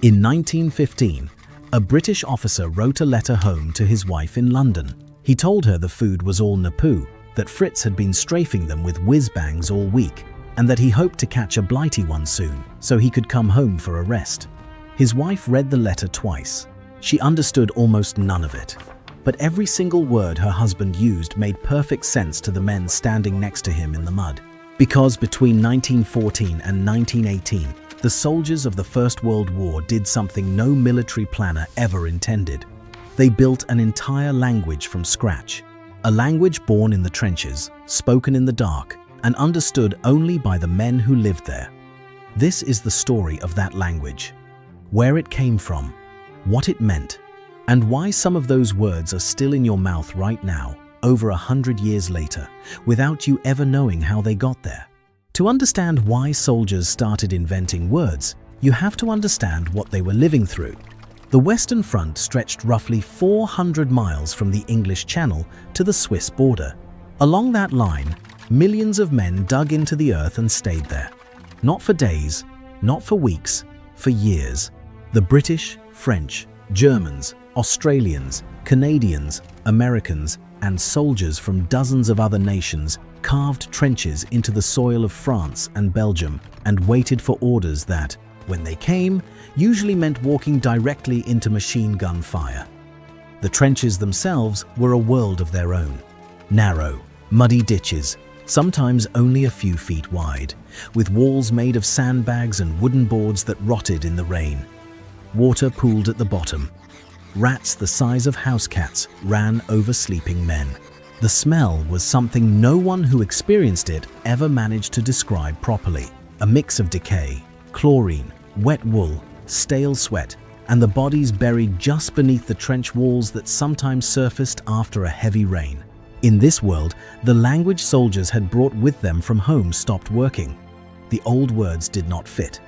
In 1915, a British officer wrote a letter home to his wife in London. He told her the food was all napoo, that Fritz had been strafing them with whiz-bangs all week, and that he hoped to catch a Blighty one soon, so he could come home for a rest. His wife read the letter twice. She understood almost none of it. But every single word her husband used made perfect sense to the men standing next to him in the mud. Because between 1914 and 1918, the soldiers of the First World War did something no military planner ever intended. They built an entire language from scratch. A language born in the trenches, spoken in the dark, and understood only by the men who lived there. This is the story of that language. Where it came from, what it meant, and why some of those words are still in your mouth right now, over 100 years later, without you ever knowing how they got there. To understand why soldiers started inventing words, you have to understand what they were living through. The Western Front stretched roughly 400 miles from the English Channel to the Swiss border. Along that line, millions of men dug into the earth and stayed there. Not for days, not for weeks, for years. The British, French, Germans, Australians, Canadians, Americans, and soldiers from dozens of other nations carved trenches into the soil of France and Belgium and waited for orders that, when they came, usually meant walking directly into machine gun fire. The trenches themselves were a world of their own. Narrow, muddy ditches, sometimes only a few feet wide, with walls made of sandbags and wooden boards that rotted in the rain. Water pooled at the bottom. Rats the size of house cats ran over sleeping men. The smell was something no one who experienced it ever managed to describe properly. A mix of decay, chlorine, wet wool, stale sweat, and the bodies buried just beneath the trench walls that sometimes surfaced after a heavy rain. In this world, the language soldiers had brought with them from home stopped working. The old words did not fit.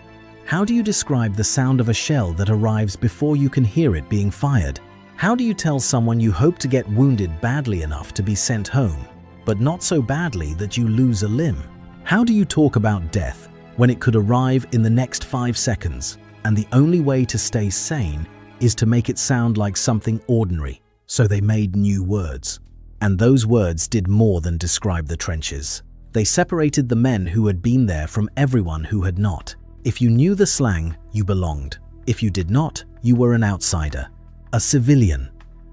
How do you describe the sound of a shell that arrives before you can hear it being fired? How do you tell someone you hope to get wounded badly enough to be sent home, but not so badly that you lose a limb? How do you talk about death when it could arrive in the next 5 seconds, and the only way to stay sane is to make it sound like something ordinary? So they made new words. And those words did more than describe the trenches. They separated the men who had been there from everyone who had not. If you knew the slang, you belonged. If you did not, you were an outsider. A civilian.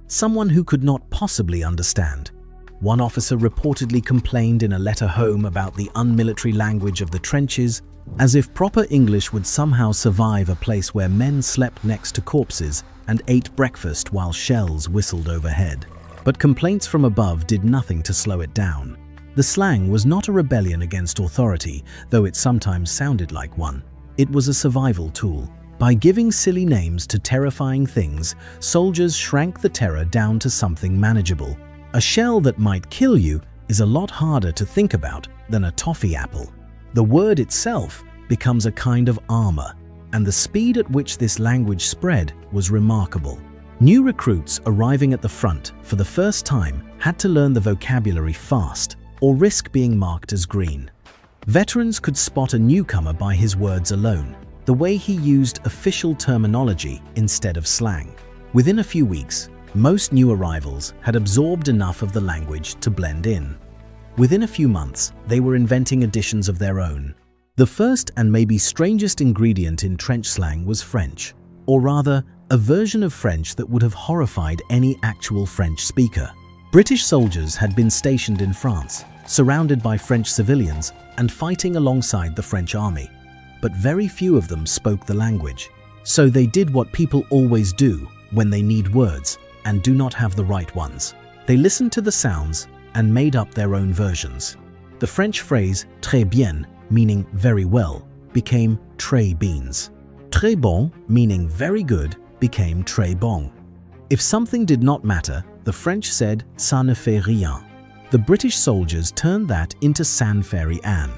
Someone who could not possibly understand. One officer reportedly complained in a letter home about the unmilitary language of the trenches, as if proper English would somehow survive a place where men slept next to corpses and ate breakfast while shells whistled overhead. But complaints from above did nothing to slow it down. The slang was not a rebellion against authority, though it sometimes sounded like one. It was a survival tool. By giving silly names to terrifying things, soldiers shrank the terror down to something manageable. A shell that might kill you is a lot harder to think about than a toffee apple. The word itself becomes a kind of armor, and the speed at which this language spread was remarkable. New recruits arriving at the front for the first time had to learn the vocabulary fast or risk being marked as green. Veterans could spot a newcomer by his words alone, the way he used official terminology instead of slang. Within a few weeks, most new arrivals had absorbed enough of the language to blend in. Within a few months, they were inventing additions of their own. The first and maybe strangest ingredient in trench slang was French, or rather, a version of French that would have horrified any actual French speaker. British soldiers had been stationed in France, surrounded by French civilians and fighting alongside the French army. But very few of them spoke the language. So they did what people always do when they need words and do not have the right ones. They listened to the sounds and made up their own versions. The French phrase très bien, meaning very well, became très beans. Très bon, meaning very good, became très bon. If something did not matter, the French said ça ne fait rien. The British soldiers turned that into ça fait rien.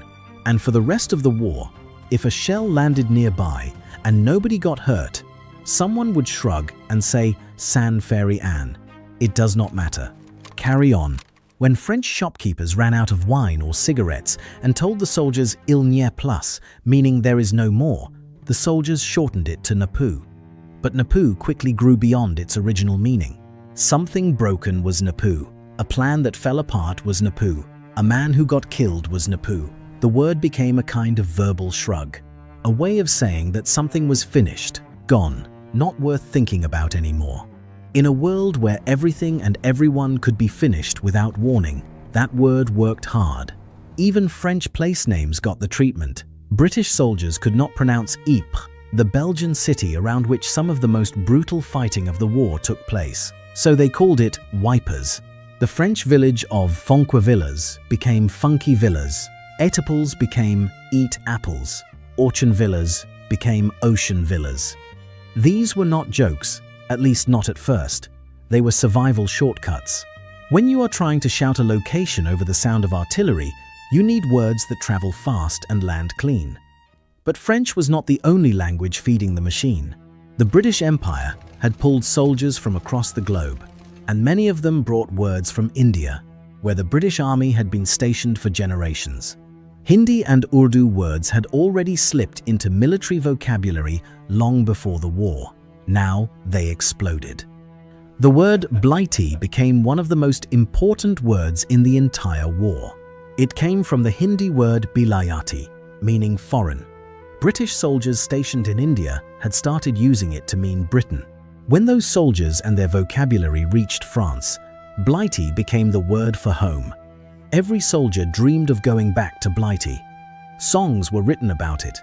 And for the rest of the war, if a shell landed nearby and nobody got hurt, someone would shrug and say ça fait rien. It does not matter. Carry on. When French shopkeepers ran out of wine or cigarettes and told the soldiers il n'y a plus, meaning there is no more, the soldiers shortened it to napoo. But napoo quickly grew beyond its original meaning. Something broken was napoo. A plan that fell apart was napoo. A man who got killed was napoo. The word became a kind of verbal shrug, a way of saying that something was finished, gone, not worth thinking about anymore. In a world where everything and everyone could be finished without warning, that word worked hard. Even French place names got the treatment. British soldiers could not pronounce Ypres, the Belgian city around which some of the most brutal fighting of the war took place, so they called it Wipers. The French village of Fonquevillas became Funky Villas. Étaples became Eat Apples. Orchard Villas became Ocean Villas. These were not jokes, at least not at first. They were survival shortcuts. When you are trying to shout a location over the sound of artillery, you need words that travel fast and land clean. But French was not the only language feeding the machine. The British Empire had pulled soldiers from across the globe, and many of them brought words from India, where the British Army had been stationed for generations. Hindi and Urdu words had already slipped into military vocabulary long before the war. Now they exploded. The word Blighty became one of the most important words in the entire war. It came from the Hindi word Bilayati, meaning foreign. British soldiers stationed in India had started using it to mean Britain. When those soldiers and their vocabulary reached France, Blighty became the word for home. Every soldier dreamed of going back to Blighty. Songs were written about it.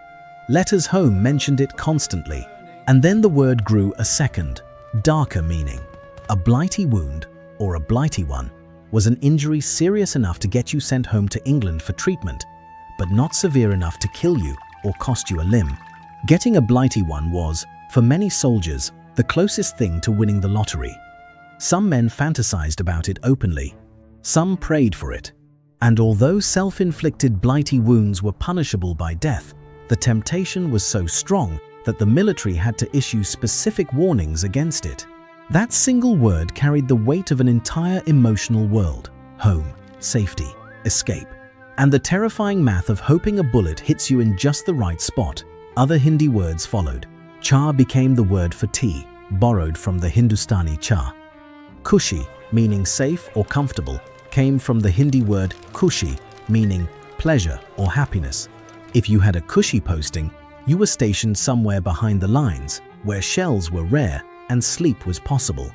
Letters home mentioned it constantly. And then the word grew a second, darker meaning. A Blighty wound, or a Blighty one, was an injury serious enough to get you sent home to England for treatment, but not severe enough to kill you or cost you a limb. Getting a Blighty one was, for many soldiers, the closest thing to winning the lottery. Some men fantasized about it openly. Some prayed for it. And although self-inflicted Blighty wounds were punishable by death, the temptation was so strong that the military had to issue specific warnings against it. That single word carried the weight of an entire emotional world: home, safety, escape, and the terrifying math of hoping a bullet hits you in just the right spot. Other Hindi words followed. Cha became the word for tea, borrowed from the Hindustani cha. Kushi, meaning safe or comfortable, came from the Hindi word kushi, meaning pleasure or happiness. If you had a cushy posting, you were stationed somewhere behind the lines, where shells were rare and sleep was possible.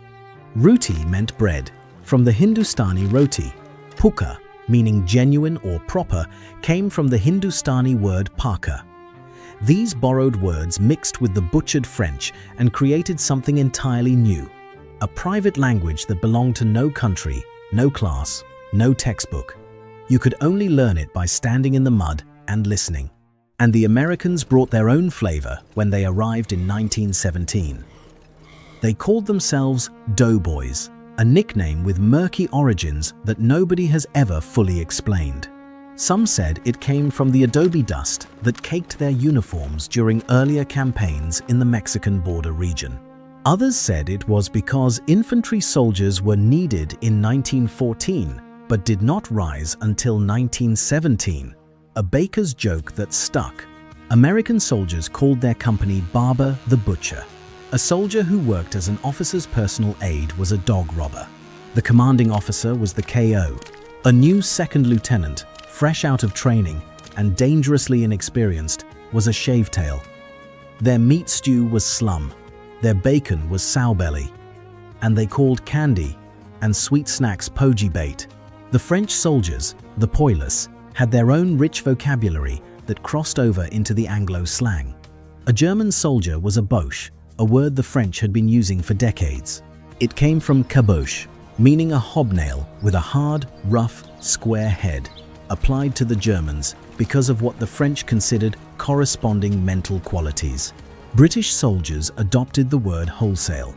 Roti meant bread, from the Hindustani roti. Puka, meaning genuine or proper, came from the Hindustani word paka. These borrowed words mixed with the butchered French and created something entirely new. A private language that belonged to no country, no class, no textbook. You could only learn it by standing in the mud and listening. And the Americans brought their own flavor when they arrived in 1917. They called themselves Doughboys, a nickname with murky origins that nobody has ever fully explained. Some said it came from the adobe dust that caked their uniforms during earlier campaigns in the Mexican border region. Others said it was because infantry soldiers were needed in 1914 but did not rise until 1917, a baker's joke that stuck. American soldiers called their company Barber the Butcher. A soldier who worked as an officer's personal aide was a dog robber. The commanding officer was the KO, a new second lieutenant, fresh out of training and dangerously inexperienced, was a shavetail. Their meat stew was slum, their bacon was sowbelly, and they called candy and sweet snacks pogie bait. The French soldiers, the poilus, had their own rich vocabulary that crossed over into the Anglo slang. A German soldier was a Boche, a word the French had been using for decades. It came from caboche, meaning a hobnail with a hard, rough, square head, applied to the Germans because of what the French considered corresponding mental qualities. British soldiers adopted the word wholesale.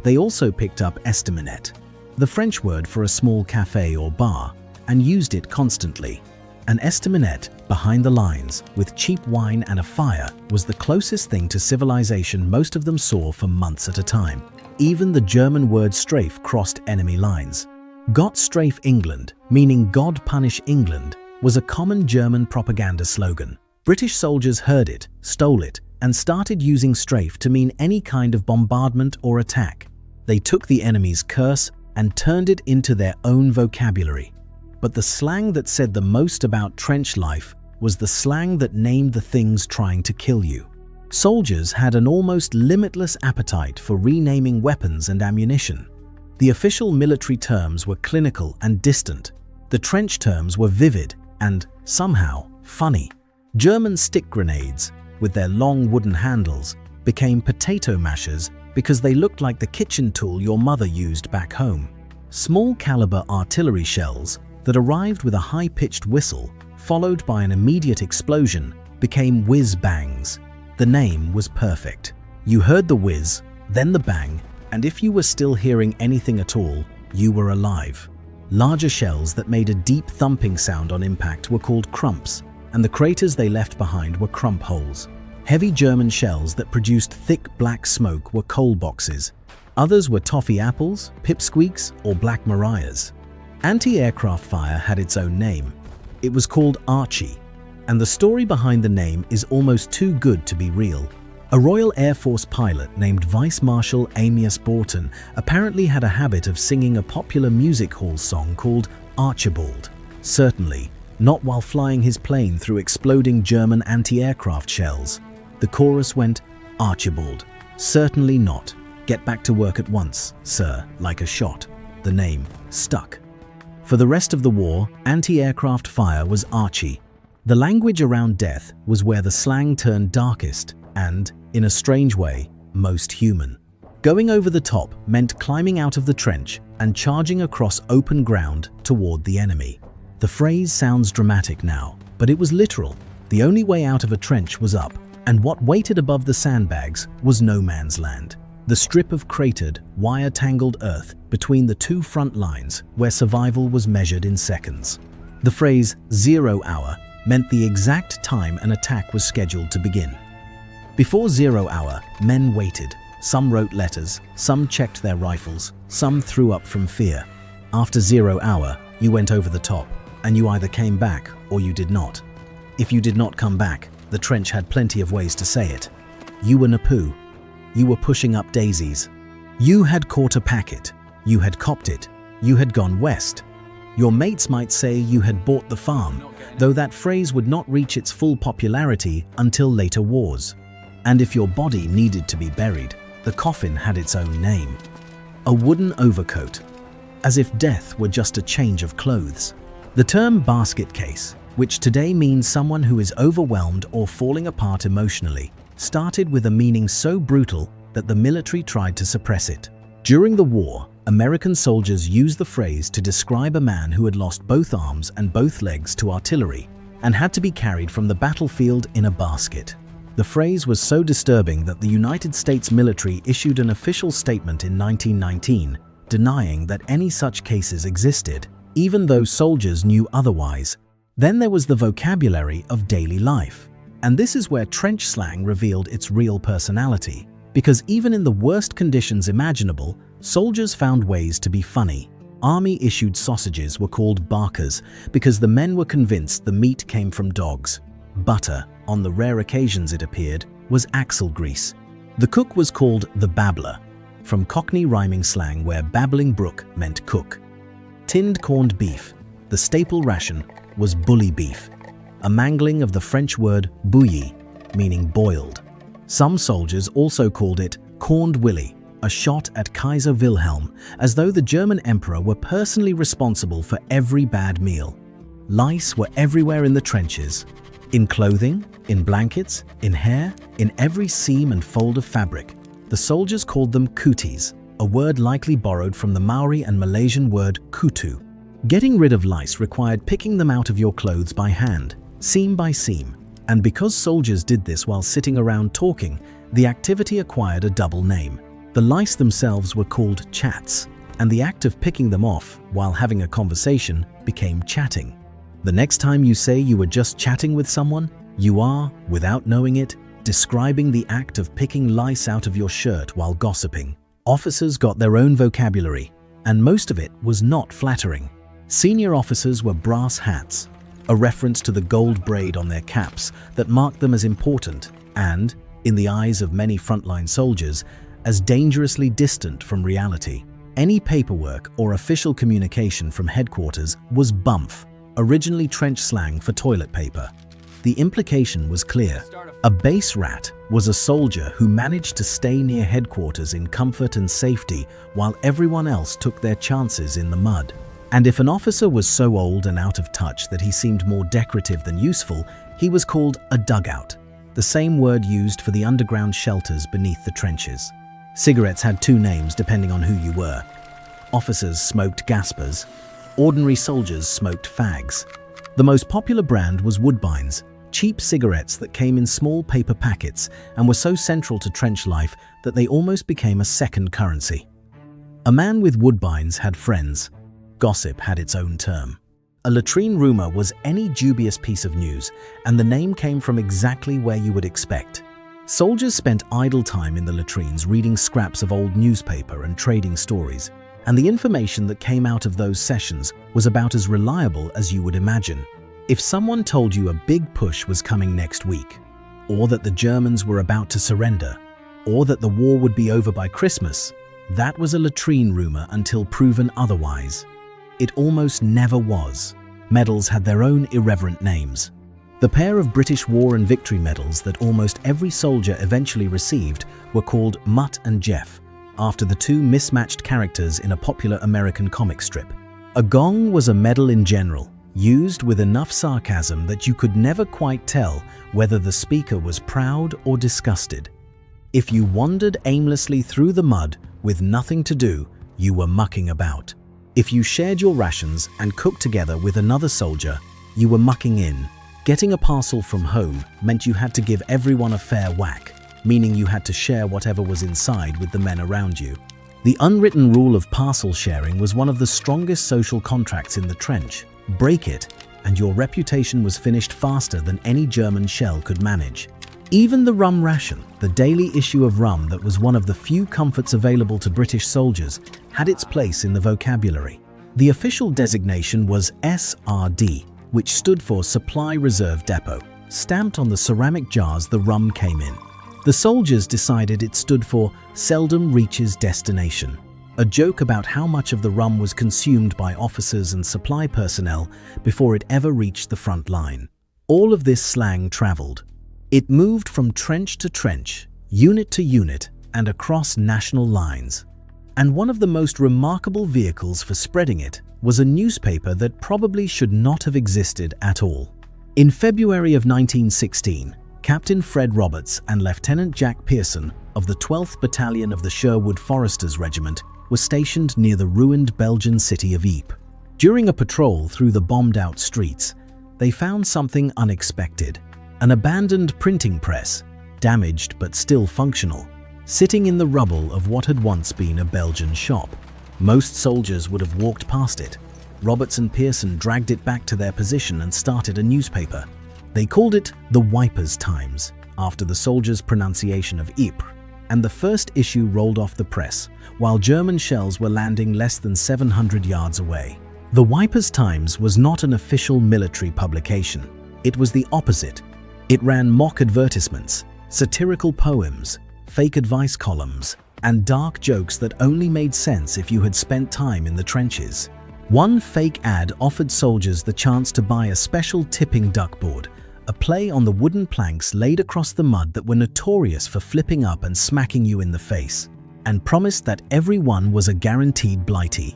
They also picked up estaminet, the French word for a small cafe or bar, and used it constantly. An estaminet behind the lines with cheap wine and a fire was the closest thing to civilization most of them saw for months at a time. Even the German word strafe crossed enemy lines. Gott strafe England, meaning God punish England, was a common German propaganda slogan. British soldiers heard it, stole it, and started using strafe to mean any kind of bombardment or attack. They took the enemy's curse and turned it into their own vocabulary. But the slang that said the most about trench life was the slang that named the things trying to kill you. Soldiers had an almost limitless appetite for renaming weapons and ammunition. The official military terms were clinical and distant. The trench terms were vivid and, somehow, funny. German stick grenades, with their long wooden handles, became potato mashers because they looked like the kitchen tool your mother used back home. Small caliber artillery shells that arrived with a high-pitched whistle, followed by an immediate explosion, became whizz bangs. The name was perfect. You heard the whizz, then the bang, and if you were still hearing anything at all, you were alive. Larger shells that made a deep thumping sound on impact were called crumps, and the craters they left behind were crump holes. Heavy German shells that produced thick black smoke were coal boxes. Others were toffee apples, pipsqueaks, or black mariahs. Anti-aircraft fire had its own name. It was called Archie, and the story behind the name is almost too good to be real. A Royal Air Force pilot named Vice Marshal Amias Borton apparently had a habit of singing a popular music hall song called Archibald. Certainly, not while flying his plane through exploding German anti-aircraft shells. The chorus went, Archibald. Certainly not. Get back to work at once, sir, like a shot. The name stuck. For the rest of the war, anti-aircraft fire was Archie. The language around death was where the slang turned darkest and, in a strange way, most human. Going over the top meant climbing out of the trench and charging across open ground toward the enemy. The phrase sounds dramatic now, but it was literal. The only way out of a trench was up, and what waited above the sandbags was no man's land. The strip of cratered, wire-tangled earth between the two front lines where survival was measured in seconds. The phrase 0 hour meant the exact time an attack was scheduled to begin. Before 0 hour, men waited. Some wrote letters, some checked their rifles, some threw up from fear. After 0 hour, you went over the top, and you either came back or you did not. If you did not come back, the trench had plenty of ways to say it. You were napoo. You were pushing up daisies. You had caught a packet. You had copped it. You had gone west. Your mates might say you had bought the farm, though that phrase would not reach its full popularity until later wars. And if your body needed to be buried, the coffin had its own name. A wooden overcoat, as if death were just a change of clothes. The term basket case, which today means someone who is overwhelmed or falling apart emotionally, started with a meaning so brutal that the military tried to suppress it. During the war, American soldiers used the phrase to describe a man who had lost both arms and both legs to artillery and had to be carried from the battlefield in a basket. The phrase was so disturbing that the United States military issued an official statement in 1919 denying that any such cases existed, even though soldiers knew otherwise. Then there was the vocabulary of daily life. And this is where trench slang revealed its real personality, because even in the worst conditions imaginable, soldiers found ways to be funny. Army-issued sausages were called barkers because the men were convinced the meat came from dogs. Butter, on the rare occasions it appeared, was axle grease. The cook was called the babbler, from Cockney rhyming slang where babbling brook meant cook. Tinned corned beef, the staple ration, was bully beef, a mangling of the French word bouilli, meaning boiled. Some soldiers also called it corned willy, a shot at Kaiser Wilhelm, as though the German emperor were personally responsible for every bad meal. Lice were everywhere in the trenches. In clothing, in blankets, in hair, in every seam and fold of fabric. The soldiers called them cooties, a word likely borrowed from the Maori and Malaysian word kutu. Getting rid of lice required picking them out of your clothes by hand, seam by seam, and because soldiers did this while sitting around talking, the activity acquired a double name. The lice themselves were called chats, and the act of picking them off while having a conversation became chatting. The next time you say you were just chatting with someone, you are, without knowing it, describing the act of picking lice out of your shirt while gossiping. Officers got their own vocabulary, and most of it was not flattering. Senior officers were brass hats, a reference to the gold braid on their caps that marked them as important, and in the eyes of many frontline soldiers, as dangerously distant from reality. Any paperwork or official communication from headquarters was BUMF, originally Trench slang for toilet paper. The implication was clear. A base rat was a soldier who managed to stay near headquarters in comfort and safety while everyone else took their chances in the mud. And if an officer was so old and out of touch that he seemed more decorative than useful, he was called a dugout, the same word used for the underground shelters beneath the trenches. Cigarettes had two names depending on who you were. Officers smoked gaspers, ordinary soldiers smoked fags. The most popular brand was Woodbines, cheap cigarettes that came in small paper packets and were so central to trench life that they almost became a second currency. A man with Woodbines had friends. Gossip had its own term. A latrine rumor was any dubious piece of news, and the name came from exactly where you would expect. Soldiers spent idle time in the latrines reading scraps of old newspaper and trading stories, and the information that came out of those sessions was about as reliable as you would imagine. If someone told you a big push was coming next week, or that the Germans were about to surrender, or that the war would be over by Christmas, that was a latrine rumor until proven otherwise. It almost never was. Medals had their own irreverent names. The pair of British War and Victory medals that almost every soldier eventually received were called Mutt and Jeff, after the two mismatched characters in a popular American comic strip. A gong was a medal in general, used with enough sarcasm that you could never quite tell whether the speaker was proud or disgusted. If you wandered aimlessly through the mud with nothing to do, you were mucking about. If you shared your rations and cooked together with another soldier, you were mucking in. Getting a parcel from home meant you had to give everyone a fair whack, meaning you had to share whatever was inside with the men around you. The unwritten rule of parcel sharing was one of the strongest social contracts in the trench. Break it, and your reputation was finished faster than any German shell could manage. Even the rum ration, the daily issue of rum that was one of the few comforts available to British soldiers, had its place in the vocabulary. The official designation was SRD, which stood for Supply Reserve Depot, stamped on the ceramic jars the rum came in. The soldiers decided it stood for Seldom Reaches Destination, a joke about how much of the rum was consumed by officers and supply personnel before it ever reached the front line. All of this slang traveled. It moved from trench to trench, unit to unit, and across national lines. And one of the most remarkable vehicles for spreading it was a newspaper that probably should not have existed at all. In February of 1916, Captain Fred Roberts and Lieutenant Jack Pearson of the 12th Battalion of the Sherwood Foresters Regiment were stationed near the ruined Belgian city of Ypres. During a patrol through the bombed-out streets, they found something unexpected. An abandoned printing press, damaged but still functional, sitting in the rubble of what had once been a Belgian shop. Most soldiers would have walked past it. Roberts and Pearson dragged it back to their position and started a newspaper. They called it the Wipers Times, after the soldiers' pronunciation of Ypres, and the first issue rolled off the press, while German shells were landing less than 700 yards away. The Wipers Times was not an official military publication. It was the opposite. It ran mock advertisements, satirical poems, fake advice columns, and dark jokes that only made sense if you had spent time in the trenches. One fake ad offered soldiers the chance to buy a special tipping duckboard, a play on the wooden planks laid across the mud that were notorious for flipping up and smacking you in the face, and promised that everyone was a guaranteed Blighty.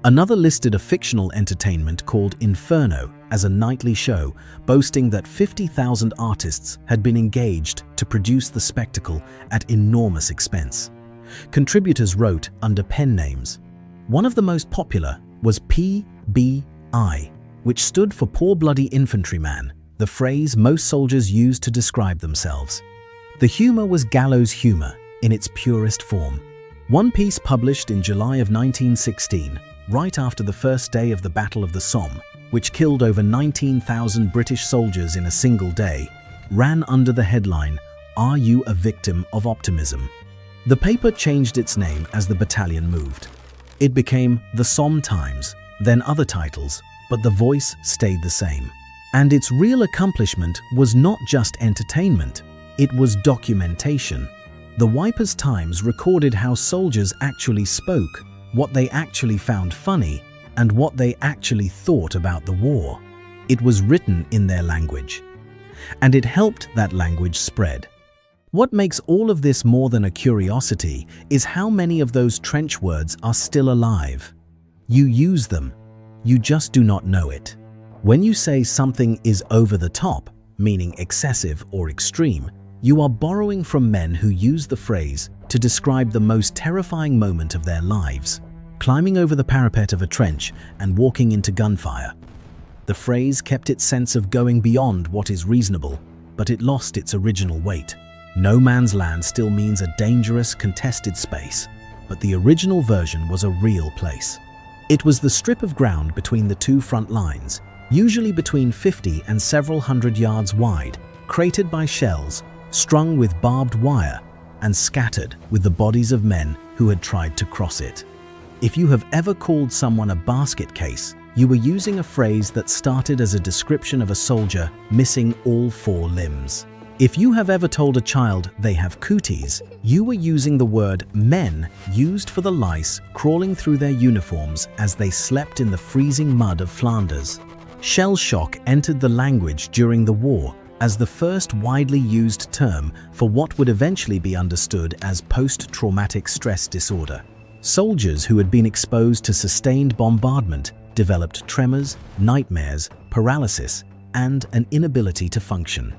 Another listed a fictional entertainment called Inferno as a nightly show, boasting that 50,000 artists had been engaged to produce the spectacle at enormous expense. Contributors wrote under pen names. One of the most popular was PBI, which stood for Poor Bloody Infantryman, the phrase most soldiers used to describe themselves. The humor was gallows humor in its purest form. One piece published in July of 1916, right after the first day of the Battle of the Somme, which killed over 19,000 British soldiers in a single day, ran under the headline, "Are You a Victim of Optimism?" The paper changed its name as the battalion moved. It became the Somme Times, then other titles, but the voice stayed the same. And its real accomplishment was not just entertainment. It was documentation. The Wipers Times recorded how soldiers actually spoke, what they actually found funny, and what they actually thought about the war. It was written in their language, and it helped that language spread. What makes all of this more than a curiosity is how many of those trench words are still alive. You use them, you just do not know it. When you say something is over the top, meaning excessive or extreme, you are borrowing from men who use the phrase to describe the most terrifying moment of their lives, climbing over the parapet of a trench and walking into gunfire. The phrase kept its sense of going beyond what is reasonable, but it lost its original weight. No man's land still means a dangerous, contested space, but the original version was a real place. It was the strip of ground between the two front lines, usually between 50 and several hundred yards wide, cratered by shells, strung with barbed wire, and scattered with the bodies of men who had tried to cross it. If you have ever called someone a basket case, you were using a phrase that started as a description of a soldier missing all 4 limbs. If you have ever told a child they have cooties, you were using the word men used for the lice crawling through their uniforms as they slept in the freezing mud of Flanders. Shell shock entered the language during the war as the first widely used term for what would eventually be understood as post-traumatic stress disorder. Soldiers who had been exposed to sustained bombardment developed tremors, nightmares, paralysis, and an inability to function.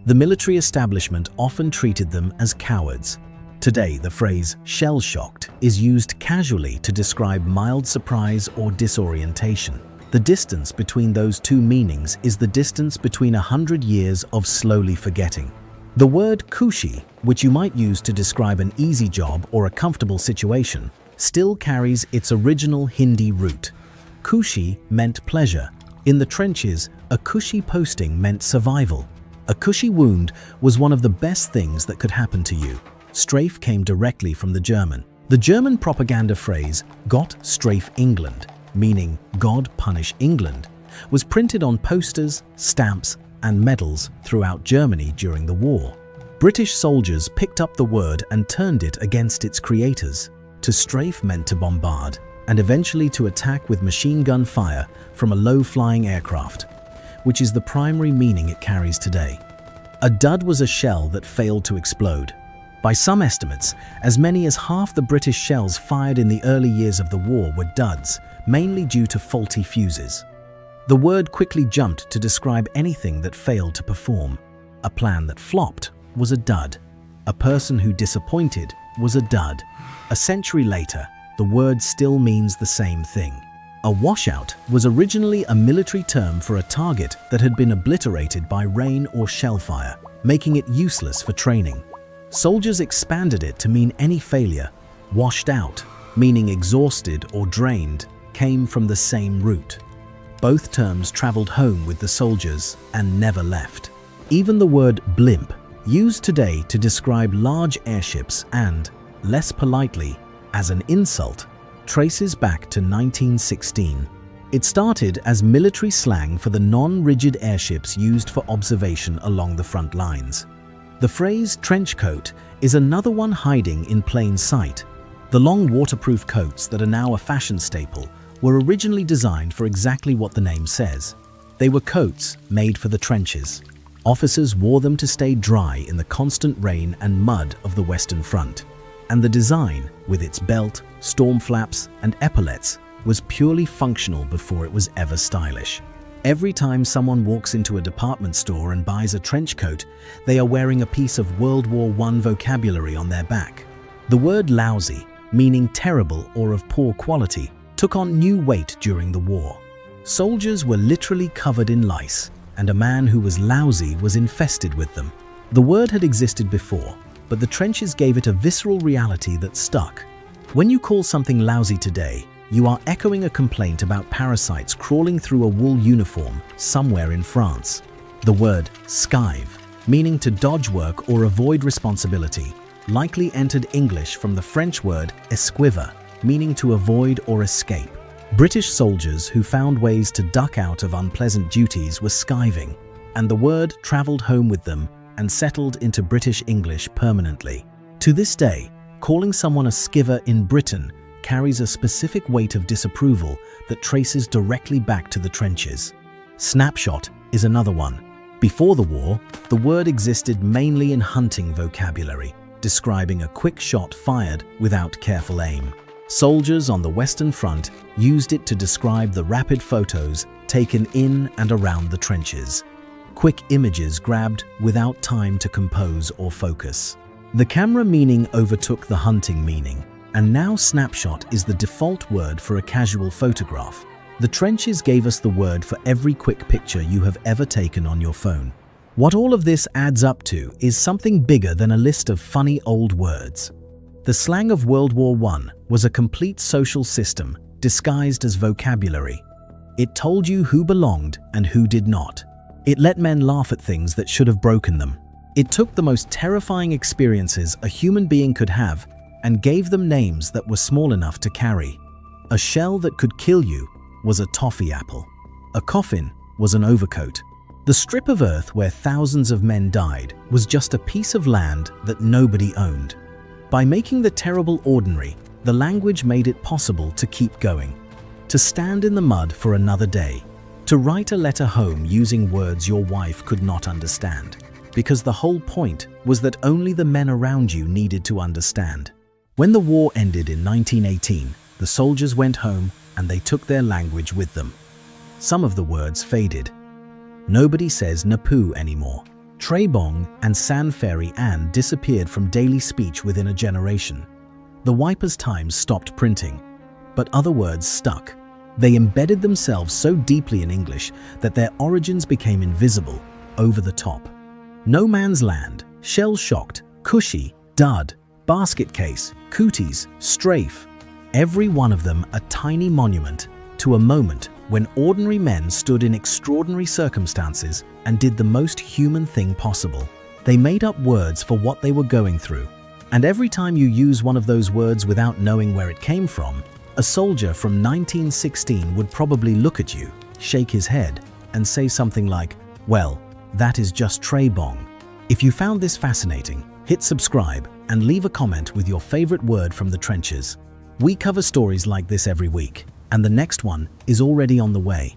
The military establishment often treated them as cowards. Today, the phrase shell-shocked is used casually to describe mild surprise or disorientation. The distance between those two meanings is the distance between 100 years of slowly forgetting. The word khushi, which you might use to describe an easy job or a comfortable situation, still carries its original Hindi root. Khushi meant pleasure. In the trenches, a cushy posting meant survival. A cushy wound was one of the best things that could happen to you. Strafe came directly from the German. The German propaganda phrase, Gott strafe England, meaning God punish England, was printed on posters, stamps, and medals throughout Germany during the war. British soldiers picked up the word and turned it against its creators. To strafe meant to bombard, and eventually to attack with machine gun fire from a low-flying aircraft, which is the primary meaning it carries today. A dud was a shell that failed to explode. By some estimates, as many as half the British shells fired in the early years of the war were duds, mainly due to faulty fuses. The word quickly jumped to describe anything that failed to perform. A plan that flopped was a dud. A person who disappointed was a dud. A century later, the word still means the same thing. A washout was originally a military term for a target that had been obliterated by rain or shellfire, making it useless for training. Soldiers expanded it to mean any failure. Washed out, meaning exhausted or drained, came from the same root. Both terms traveled home with the soldiers and never left. Even the word blimp, used today to describe large airships and, less politely, as an insult, traces back to 1916. It started as military slang for the non-rigid airships used for observation along the front lines. The phrase trench coat is another one hiding in plain sight. The long waterproof coats that are now a fashion staple were originally designed for exactly what the name says. They were coats made for the trenches. Officers wore them to stay dry in the constant rain and mud of the Western Front. And the design, with its belt, storm flaps, and epaulets, was purely functional before it was ever stylish. Every time someone walks into a department store and buys a trench coat, they are wearing a piece of World War I vocabulary on their back. The word lousy, meaning terrible or of poor quality, took on new weight during the war. Soldiers were literally covered in lice, and a man who was lousy was infested with them. The word had existed before, but the trenches gave it a visceral reality that stuck. When you call something lousy today, you are echoing a complaint about parasites crawling through a wool uniform somewhere in France. The word skive, meaning to dodge work or avoid responsibility, likely entered English from the French word esquiver, meaning to avoid or escape. British soldiers who found ways to duck out of unpleasant duties were skiving, and the word traveled home with them and settled into British English permanently. To this day, calling someone a skiver in Britain carries a specific weight of disapproval that traces directly back to the trenches. Snapshot is another one. Before the war, the word existed mainly in hunting vocabulary, describing a quick shot fired without careful aim. Soldiers on the Western Front used it to describe the rapid photos taken in and around the trenches. Quick images grabbed without time to compose or focus. The camera meaning overtook the hunting meaning, and now snapshot is the default word for a casual photograph. The trenches gave us the word for every quick picture you have ever taken on your phone. What all of this adds up to is something bigger than a list of funny old words. The slang of World War I was a complete social system disguised as vocabulary. It told you who belonged and who did not. It let men laugh at things that should have broken them. It took the most terrifying experiences a human being could have and gave them names that were small enough to carry. A shell that could kill you was a toffee apple. A coffin was an overcoat. The strip of earth where thousands of men died was just a piece of land that nobody owned. By making the terrible ordinary, the language made it possible to keep going, to stand in the mud for another day, to write a letter home using words your wife could not understand, because the whole point was that only the men around you needed to understand. When the war ended in 1918, the soldiers went home and they took their language with them. Some of the words faded. Nobody says napoo anymore. Trebong and San Ferry Ann disappeared from daily speech within a generation. The Wipers Times stopped printing, but other words stuck. They embedded themselves so deeply in English that their origins became invisible, over the top. No man's land, shell-shocked, cushy, dud, basket case, cooties, strafe. Every one of them a tiny monument to a moment when ordinary men stood in extraordinary circumstances and did the most human thing possible. They made up words for what they were going through. And every time you use one of those words without knowing where it came from, a soldier from 1916 would probably look at you, shake his head, and say something like, "Well, that is just Trebong." If you found this fascinating, hit subscribe and leave a comment with your favorite word from the trenches. We cover stories like this every week, and the next one is already on the way.